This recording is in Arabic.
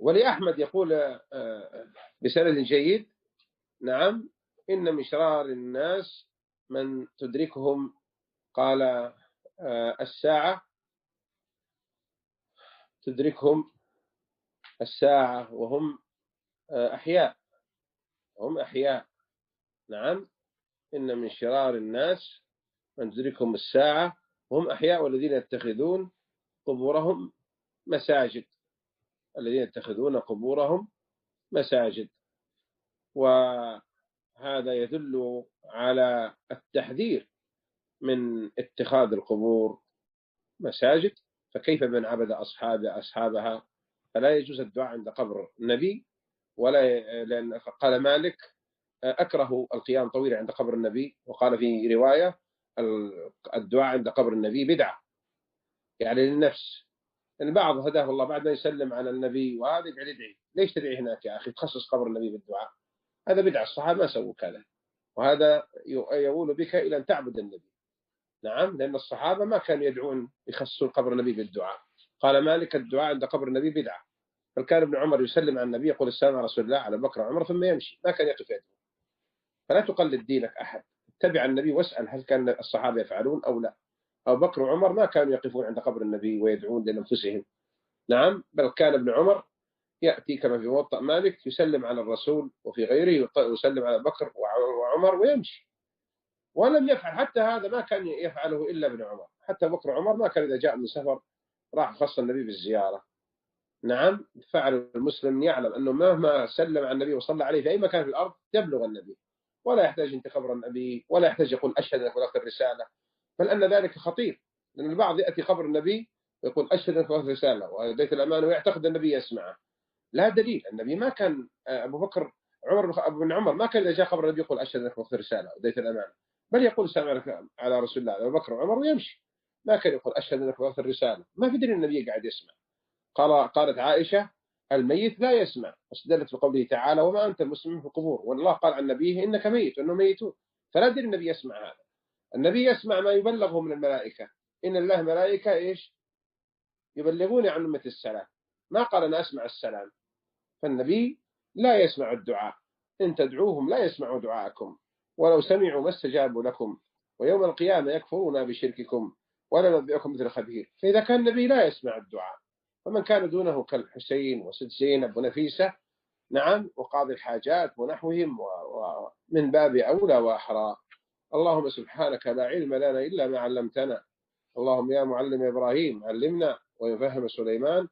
ولأحمد يقول بسند جيد: نعم، إن من شرار الناس من تدركهم، قال الساعة، تدركهم الساعة وهم أحياء، هم أحياء. نعم، إن من شرار الناس من تدركهم الساعة وهم أحياء والذين يتخذون قبورهم مساجد، الذين يتخذون قبورهم مساجد. وهذا يدل على التحذير من اتخاذ القبور مساجد. فكيف من عبد أصحابها؟ فلا يجوز الدعاء عند قبر النبي، لأن قال مالك: أكره القيام طويلا عند قبر النبي. وقال في رواية: الدعاء عند قبر النبي بدعة، يعني للنفس. البعض هداه الله بعد ما يسلم على النبي وهذا يقعد يدعي. ليش تدعي هناك يا أخي؟ تخصص قبر النبي بالدعاء، هذا بدعة. الصحابة ما سووا كذا، وهذا يقول بك إلى أن تعبد النبي. نعم، لأن الصحابة ما كانوا يدعون يخصصون قبر النبي بالدعاء. قال مالك: الدعاء عند قبر النبي بدعة. بل كان ابن عمر يسلم على النبي يقول: السلام على رسول الله، على بكر وعمر، ثم يمشي، ما كان يقف يدعو. فلا تقلد دينك أحد، اتبع النبي واسأل هل كان الصحابة يفعلون أو لا. أبو بكر وعمر ما كانوا يقفون عند قبر النبي ويدعون لأنفسهم. نعم، بل كان ابن عمر يأتي كما في موطأ مالك يسلم على الرسول وفي غيره يسلم على بكر وعمر ويمشي. ولم يفعل حتى هذا، ما كان يفعله إلا ابن عمر. حتى بكر وعمر ما كان إذا جاء من سفر راح خص النبي بالزيارة. نعم، فعل المسلم يعلم أنه مهما سلم على النبي وصلى عليه في أي مكان في الأرض يبلغ النبي، ولا يحتاج انت قبر النبي، ولا يحتاج يقول أشهد أنك بلغت الرسالة. بل أن ذلك خطير، لأن البعض يأتي قبر النبي ويقول أشهد أنك بلغت الرسالة وأديت الأمانة ويعتقد النبي يسمعه. لا دليل. النبي ما كان أبو بكر بن عمر ما كان إذا جاء خبر النبي يقول أشهد أنك بلغت الرسالة وأديت الأمانة، بل يقول السلام على رسول الله أبو بكر وعمر ويمشي. ما كان يقول أشهد أنك بلغت الرسالة. ما في دليل النبي قاعد يسمع. قالت عائشة: الميت لا يسمع، واستدلت بقوله تعالى: وما أنت مسلم في القبور. والله قال عن نبيه: إنك ميت وأنه ميتون. فلا دليل النبي يسمع هذا. النبي يسمع ما يبلغه من الملائكة. إن الله ملائكة إيش؟ يبلغون عن أمة السلام. ما قال أنا أسمع السلام. فالنبي لا يسمع الدعاء. إن تدعوهم لا يسمعوا دعاءكم، ولو سمعوا ما استجابوا لكم، ويوم القيامة يكفرون بشرككم، ولا نبئكم مثل خبير. فإذا كان النبي لا يسمع الدعاء، فمن كان دونه كالحسين وسيد زينب ونفيسة، نعم، وقاضي الحاجات ونحوهم، ومن باب أولى وأحرى. اللهم سبحانك لا علم لنا إلا ما علمتنا. اللهم يا معلم إبراهيم علمنا، ويفهم سليمان